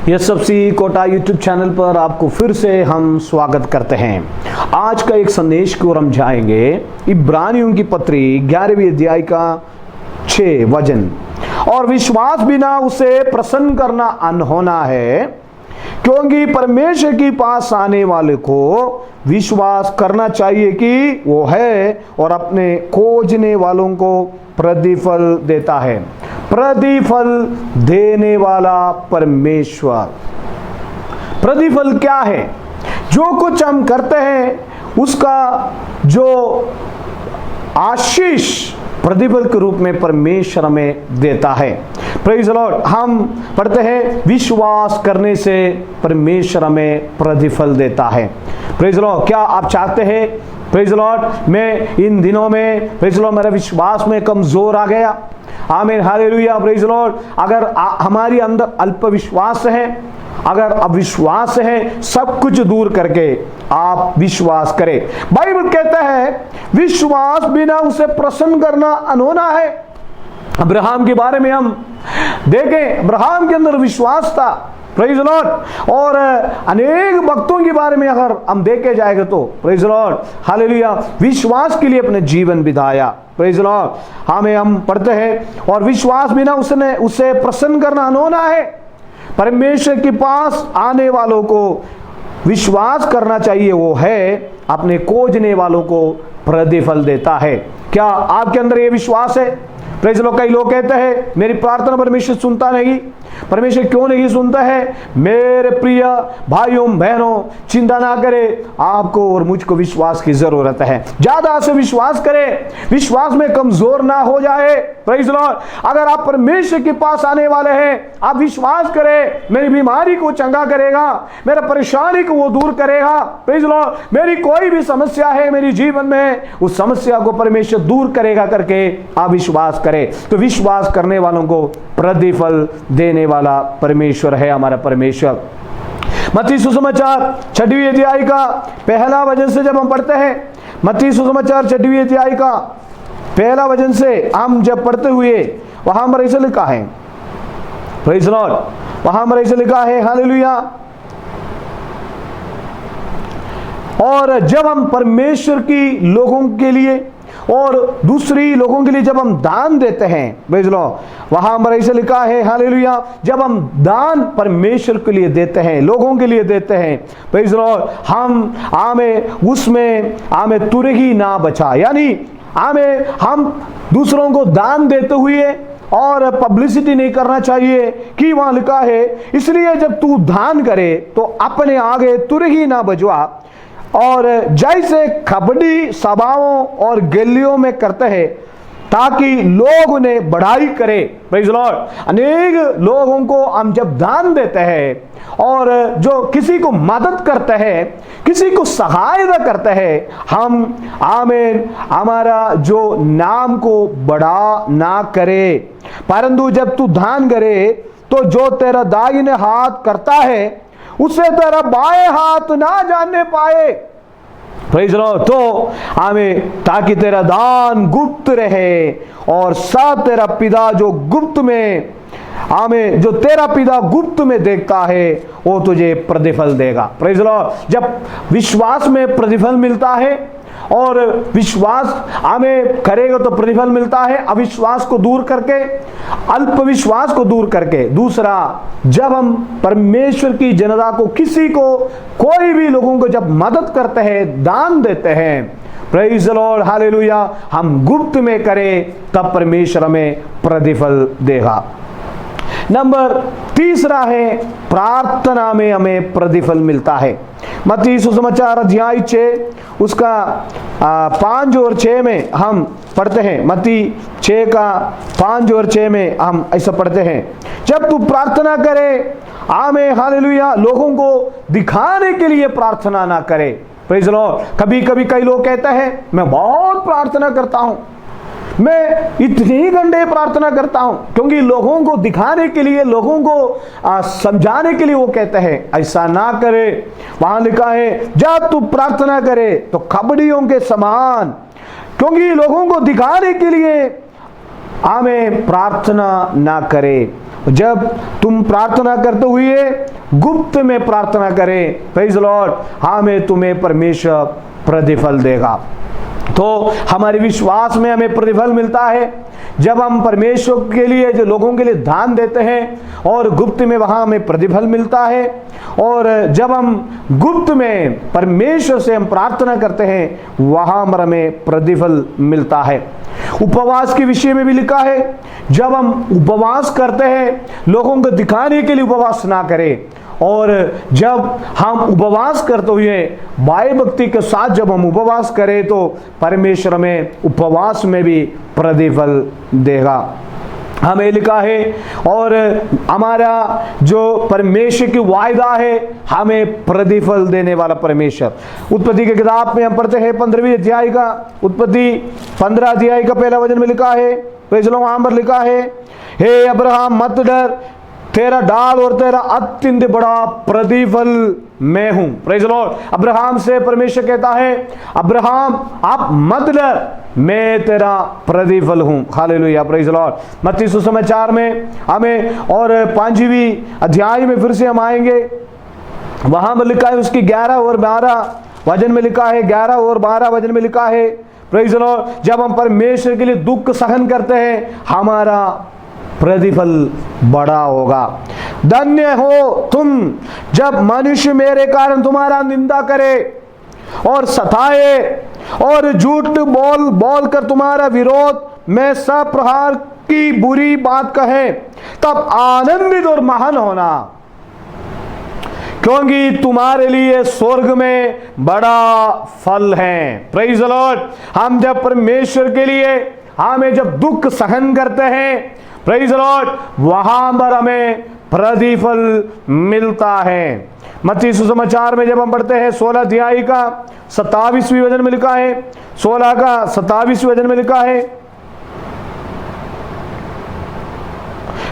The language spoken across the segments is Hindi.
एसएफसी कोटा यूट्यूब चैनल पर आपको फिर से हम स्वागत करते हैं। आज का एक संदेश की ओर हम जाएंगे। इब्रानियों की पत्री 11वीं अध्याय का 6 वचन। और विश्वास बिना उसे प्रसन्न करना अनहोना है, क्योंकि परमेश्वर के पास आने वाले को विश्वास करना चाहिए कि वो है और अपने खोजने वालों को प्रतिफल देता है। प्रतिफल देने वाला परमेश्वर। प्रतिफल क्या है? जो कुछ हम करते हैं उसका जो आशीष प्रतिफल के रूप में परमेश्वर हमें देता है। Praise the Lord. हम पढ़ते हैं विश्वास करने से परमेश्वर हमें प्रतिफल देता है। Praise the Lord. क्या आप चाहते हैं प्रेज़ द लॉर्ड मैं इन दिनों में प्रेज़ द लॉर्ड मेरा विश्वास में कमजोर आ गया? आमीन, हालेलुया, प्रेज़ द लॉर्ड। अगर हमारी अंदर अल्प विश्वास है, अगर अविश्वास है, सब कुछ दूर करके आप विश्वास करें। बाइबल कहता है विश्वास बिना उसे प्रसन्न करना अनहोना है। अब्राहम के बारे में हम देखें, अब्राहम के अंदर विश्वास था। Praise the Lord. और अनेक भक्तों के बारे में अगर हम देखे जाएगा तो प्रेज़ द लॉर्ड, हालेलुया, विश्वास के लिए अपने जीवन बिताया। Praise the Lord. हम पढ़ते हैं और विश्वास बिना उसे प्रसन्न करना अनहोना है। परमेश्वर के पास आने वालों को विश्वास करना चाहिए, वो है अपने खोजने वालों को प्रतिफल देता है। क्या आपके अंदर ये विश्वास है? Praise the Lord. कई लोग कहते हैं मेरी प्रार्थना परमेश्वर सुनता नहीं। परमेश्वर क्यों नहीं सुनता है? मेरे प्रिय भाइयों बहनों, चिंता ना करें, आपको और मुझको विश्वास की जरूरत है। ज्यादा से विश्वास करें, विश्वास में कमजोर ना हो जाए। Praise the Lord. अगर आप परमेश्वर के पास आने वाले हैं, आप विश्वास करें मेरी बीमारी को चंगा करेगा, मेरा परेशानी को वो दूर करेगा। Praise the Lord. मेरी कोई भी समस्या है मेरी जीवन में, उस समस्या को परमेश्वर दूर करेगा करके आप विश्वास करें। तो विश्वास करने वालों को प्रतिफल देने वाला परमेश्वर है हमारा परमेश्वर। मत्ती सुसमाचार 6वीं अध्याय का पहला वचन से जब हम पढ़ते हैं, मत्ती सुसमाचार 6वीं अध्याय का पहला वचन से हम जब पढ़ते हुए वहां पर ऐसे लिखा है, प्रेज़ द लॉर्ड, वहां पर ऐसे लिखा है, हालेलुया। और जब हम परमेश्वर की लोगों के लिए और दूसरी लोगों के लिए जब हम दान देते हैं, प्रेज़ द लॉर्ड, वहां पर ऐसे लिखा है, हालेलुया, जब हम दान परमेश्वर के लिए देते हैं, लोगों के लिए देते हैं, प्रेज़ द लॉर्ड, हम उसमें तुरही ना बचा। यानी हम दूसरों को दान देते हुए और पब्लिसिटी नहीं करना चाहिए कि वहां लिखा है इसलिए जब तू दान करे तो अपने आगे तुरही ना बजवा, और जैसे कबड्डी सभाओं और गलियों में करते हैं ताकि लोग उन्हें बढ़ाई करे। Praise the Lord. अनेक लोगों को हम जब दान देते हैं और जो किसी को मदद करते हैं, किसी को सहायता करते हैं, हम आमीन हमारा जो नाम को बड़ा ना करे, परंतु जब तू दान करे तो जो तेरा दाहिने हाथ करता है उसे तेरा बाएं हाथ ना जानने पाए। Praise the Lord. तो हमें ताकि तेरा दान गुप्त रहे और साथ तेरा पिता जो गुप्त में जो तेरा पिता गुप्त में देखता है वो तुझे प्रतिफल देगा। Praise the Lord. जब विश्वास में प्रतिफल मिलता है और विश्वास हमें करेगा तो प्रतिफल मिलता है, अविश्वास को दूर करके, अल्प विश्वास को दूर करके। दूसरा, जब हम परमेश्वर की जनता को, किसी को, कोई भी लोगों को जब मदद करते हैं, दान देते हैं, प्रेज़ द लॉर्ड, हालेलुया, हम गुप्त में करें तब परमेश्वर हमें प्रतिफल देगा। नंबर तीसरा है प्रार्थना में हमें प्रतिफल मिलता है। मत्ती सुसमाचार अध्याय 6 उसका 5 और 6 में हम पढ़ते हैं। मत्ती 6 का 5 और 6 में हम ऐसा पढ़ते हैं, जब तू प्रार्थना करे, आमीन, हालेलुया, लोगों को दिखाने के लिए प्रार्थना ना करे। Praise the Lord. कभी कभी कई लोग कहते हैं मैं बहुत प्रार्थना करता हूं, मैं इतनी घंटे प्रार्थना करता हूं, क्योंकि लोगों को दिखाने के लिए, लोगों को समझाने के लिए वो कहते हैं। ऐसा ना करे। वहां लिखा है जब तू प्रार्थना करे तो कबड्डियों के समान, क्योंकि लोगों को दिखाने के लिए हमें प्रार्थना ना करे। जब तुम प्रार्थना करते हुए गुप्त में प्रार्थना करें, प्रेज द लॉर्ड, हमें तुम्हें परमेश्वर प्रतिफल देगा। तो हमारे विश्वास में हमें प्रतिफल मिलता है जब हम परमेश्वर के लिए, जो लोगों के लिए दान देते हैं और गुप्त में वहां हमें प्रतिफल मिलता है। और जब हम गुप्त में परमेश्वर से हम प्रार्थना करते हैं वहां पर हमें प्रतिफल मिलता है। उपवास के विषय में भी लिखा है, जब हम उपवास करते हैं लोगों को दिखाने के लिए उपवास ना करें, और जब हम उपवास करते हुए बाह्य भक्ति के साथ जब हम उपवास करें तो परमेश्वर में उपवास में भी प्रतिफल देगा। हमें लिखा है, और हमारा जो परमेश्वर की वायदा है हमें प्रतिफल देने वाला परमेश्वर। उत्पत्ति की किताब में हम पढ़ते हैं 15वीं अध्याय का, उत्पत्ति 15 अध्याय का पहला वचन में लिखा है, वहां पर लिखा है, हे अब्राहम मत डर, तेरा डाल और तेरा अत्यंत बड़ा प्रतिफल मैं हूं। Praise the Lord. अब्राहम से परमेश्वर कहता है, अब्राहम आप मत डर, मैं तेरा प्रतिफल हूं। Hallelujah, praise the Lord. मत्ती सुसमाचार में हमें, और 5वीं अध्याय में फिर से हम आएंगे, वहां पर लिखा है, उसकी 11 और 12 वचन में लिखा है, 11 और 12 वचन में लिखा है, प्रेज द लॉर्ड, जब हम परमेश्वर के लिए दुख सहन करते हैं हमारा प्रतिफल बड़ा होगा। धन्य हो तुम जब मनुष्य मेरे कारण तुम्हारा निंदा करे और सताए और झूठ बोल बोल कर तुम्हारा विरोध में सब प्रकार की बुरी बात कहे, तब आनंदित और महान होना, क्योंकि तुम्हारे लिए स्वर्ग में बड़ा फल है। Praise the Lord. हम जब परमेश्वर के लिए हमें जब दुख सहन करते हैं, प्रेज द लॉर्ड, वहां पर हमें प्रतिफल मिलता है। मत्ती सुसमाचार में जब हम पढ़ते हैं 16 अध्याय का 27वें वचन में लिखा है, 16 का 27वें वचन में लिखा है,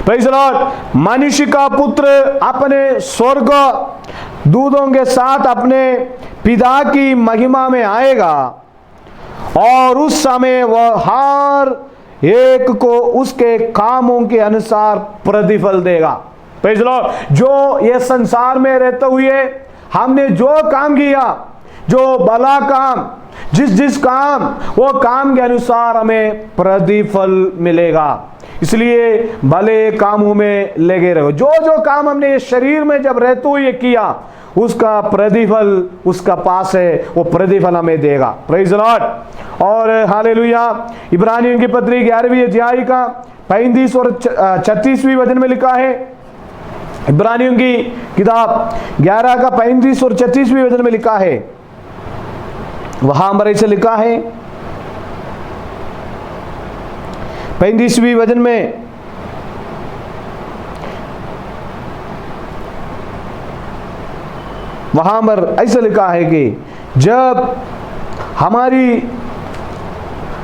प्रेज द लॉर्ड, मनुष्य का पुत्र अपने स्वर्ग दूतों के साथ अपने पिता की महिमा में आएगा, और उस समय वह हर एक को उसके कामों के अनुसार प्रतिफल देगा। Praise the Lord. जो ये संसार में रहते हुए हमने जो काम किया, जो भला काम, जिस काम, वो काम के अनुसार हमें प्रतिफल मिलेगा। इसलिए भले कामों में लगे रहो। जो काम हमने ये शरीर में जब रहते हुए किया उसका प्रतिफल उसका पास है, वो प्रतिफल हमें देगा। Praise the Lord. और हालेलुया। इब्रानियों की पत्री 11वीं अध्याय का 35 और 36वें वचन में लिखा है, इब्रानियों की किताब 11 का 35 और 36वें वचन में लिखा है, वहां पर ऐसे लिखा है 35वें वचन में, वहां पर ऐसा लिखा है कि जब हमारी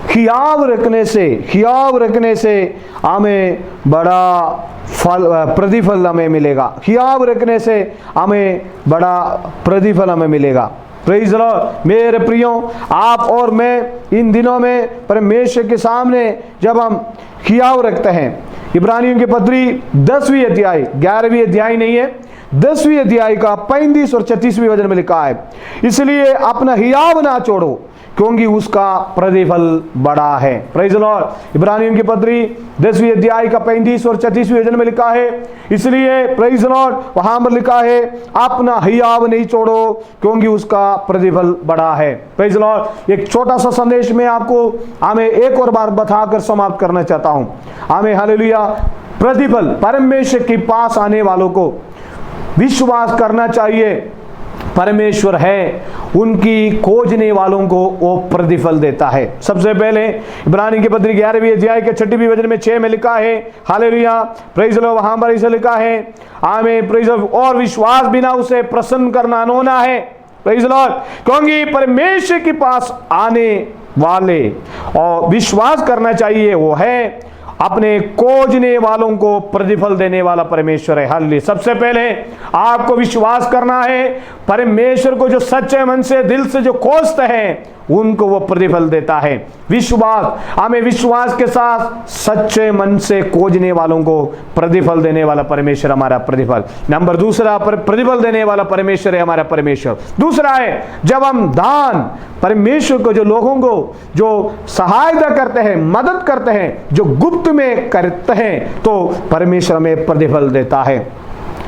खियाव रखने से हमें बड़ा फल प्रतिफल हमें मिलेगा। खियाव रखने से हमें बड़ा प्रतिफल हमें मिलेगा। Praise the Lord. मेरे प्रियो, आप और मैं इन दिनों में परमेश्वर के सामने जब हम खियाव रखते हैं, इब्रानियों की पत्री 10वीं अध्याय, 11वीं अध्याय नहीं है, 10वीं अध्याय का 35 और 36वें वचन में लिखा है, इसलिए अपना हियाव ना छोड़ो क्योंकि उसका प्रतिफल बड़ा है। Praise the lord. इब्रानियों की पत्री 10वीं अध्याय का 35 और 36वें वचन में लिखा है, इसलिए प्रेज द लॉर्ड वहां पर लिखा है, अपना हियाव नहीं छोड़ो क्योंकि उसका प्रतिफल बड़ा है। Praise the Lord. एक छोटा सा संदेश में आपको हमें एक और बार बताकर समाप्त करना चाहता हूं। हमें हालेलुया प्रतिफल, परमेश्वर के पास आने वालों को विश्वास करना चाहिए, परमेश्वर है, उनकी खोजने वालों को वो प्रतिफल देता है। सबसे पहले इब्रानी की पत्री 11वीं अध्याय के 6वें वचन में 6 में लिखा है, हालेलुया प्रेज द लॉर्ड, वहां पर ऐसे लिखा है, आमीन प्रेज द लॉर्ड, और विश्वास बिना उसे प्रसन्न करना अनहोना है। Praise the Lord. क्योंकि परमेश्वर के पास आने वाले और विश्वास करना चाहिए वो है, अपने खोजने वालों को प्रतिफल देने वाला परमेश्वर है। हालेलुया। सबसे पहले आपको विश्वास करना है, परमेश्वर को जो सच्चे मन से दिल से जो खोजते हैं उनको वो प्रतिफल देता है। विश्वास, हमें विश्वास के साथ सच्चे मन से खोजने वालों को प्रतिफल देने वाला परमेश्वर हमारा प्रतिफल। नंबर दूसरा, प्रतिफल देने वाला परमेश्वर है हमारा परमेश्वर। दूसरा है, जब हम दान परमेश्वर को, जो लोगों को जो सहायता करते हैं, मदद करते हैं, जो गुप्त में करते हैं, तो परमेश्वर हमें प्रतिफल देता है।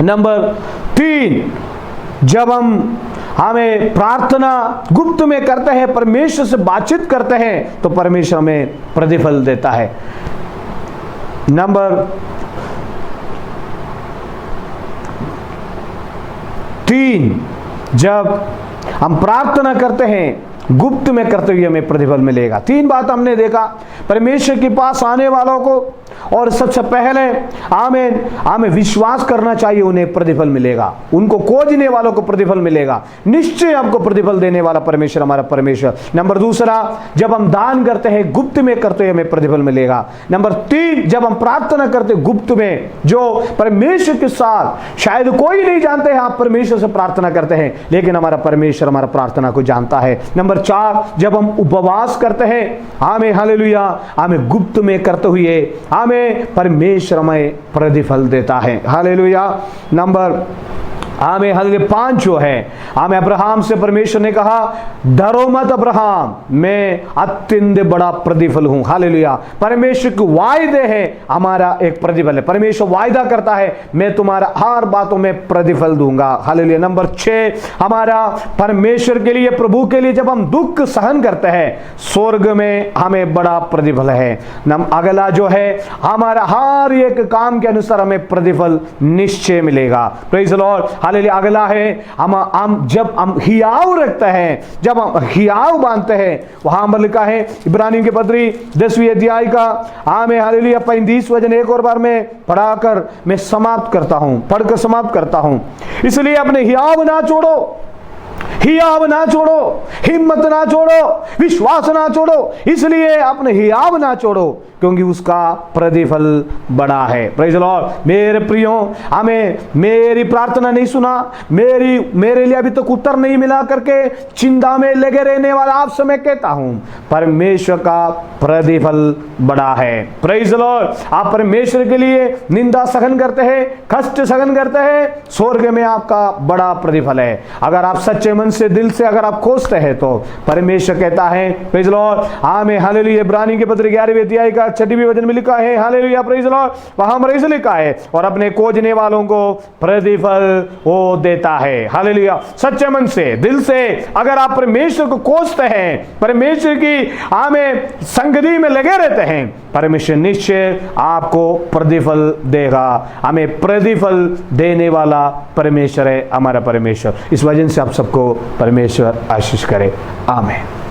नंबर 3, जब हमें प्रार्थना गुप्त में करते हैं, परमेश्वर से बातचीत करते हैं, तो परमेश्वर हमें प्रतिफल देता है। नंबर 3, जब हम प्रार्थना करते हैं गुप्त में करते हुए हमें प्रतिफल मिलेगा। 3 बात हमने देखा, परमेश्वर के पास आने वालों को, और सबसे पहले हमें विश्वास करना चाहिए, उन्हें प्रतिफल मिलेगा। उनको खोजने वालों को प्रतिफल मिलेगा, निश्चय आपको प्रतिफल देने वाला परमेश्वर हमारा परमेश्वर। नंबर दूसरा, जब हम दान करते हैं गुप्त में करते हुए हमें प्रतिफल मिलेगा। नंबर 3, जब हम प्रार्थना करते हैं गुप्त में, जो परमेश्वर के साथ शायद कोई नहीं जानते हैं, आप परमेश्वर से प्रार्थना करते हैं, लेकिन हमारा परमेश्वर हमारा प्रार्थना को जानता है। नंबर 4, जब हम उपवास करते हैं, हमें हालेलुया, हमें गुप्त में करते हुए हमें परमेश्वर हमें प्रतिफल देता है। हालेलुया। नंबर 5 जो है, हमें अब्राहम से परमेश्वर ने कहा, डरो मत अब्राहम, मैं अत्यंत बड़ा प्रतिफल हूं। हालेलुया। परमेश्वर के वायदे हैं, हमारा एक प्रतिफल है। परमेश्वर वायदा करता है, मैं तुम्हारा हर बातों में प्रतिफल दूंगा। हालेलुया। नंबर 6, हमारा परमेश्वर के लिए, प्रभु के लिए जब हम दुख सहन करते हैं, स्वर्ग में हमें बड़ा प्रतिफल है। अगला जो है, हमारा हर एक काम के अनुसार हमें प्रतिफल निश्चय मिलेगा। Praise the Lord. हालेलुया। अगला है, हम जब हम हियाव रखते हैं, जब हम हियाव बांधते हैं, वहां पर लिखा है इब्रानियों की पत्री 10वीं अध्याय का हालेलुया 35 वचन एक और बार मैं पढ़कर मैं समाप्त करता हूं, पढ़कर समाप्त करता हूं। इसलिए अपने हियाव ना छोड़ो, हियाव ना छोड़ो, हिम्मत ना छोड़ो, विश्वास ना छोड़ो, इसलिए अपने हियाव ना छोड़ो, क्योंकि उसका प्रतिफल बड़ा है। Praise the Lord. मेरे प्रियो, हमें मेरी प्रार्थना नहीं सुना, मेरे लिए अभी तक उत्तर नहीं मिला करके चिंता में लगे रहने वाला आपसे मैं कहता हूं, परमेश्वर का प्रतिफल बड़ा है। Praise the Lord. आप परमेश्वर के लिए निंदा सहन करते हैं, कष्ट सहन करते हैं, स्वर्ग में आपका बड़ा प्रतिफल है। अगर आप सच्चे मन से, दिल से अगर आप खोजते हैं, तो परमेश्वर कहता है, प्रेज़ द लॉर्ड, आमीन, हालेलुया। इब्रानी के पत्र 11वें अध्याय का 6वें वचन में लिखा है, हालेलुया, प्रेज़ द लॉर्ड, वहां पर ऐसे लिखा है, और अपने खोजने वालों को प्रतिफल वो देता है। हालेलुया। सच्चे मन से, दिल से अगर आप परमेश्वर को खोजते हैं, परमेश्वर की हमें संगति में लगे रहते हैं, परमेश्वर निश्चय आपको प्रतिफल देगा। हमें प्रतिफल देने वाला परमेश्वर है हमारा परमेश्वर। इस वजह से आप सबको परमेश्वर आशीष करे। आमीन।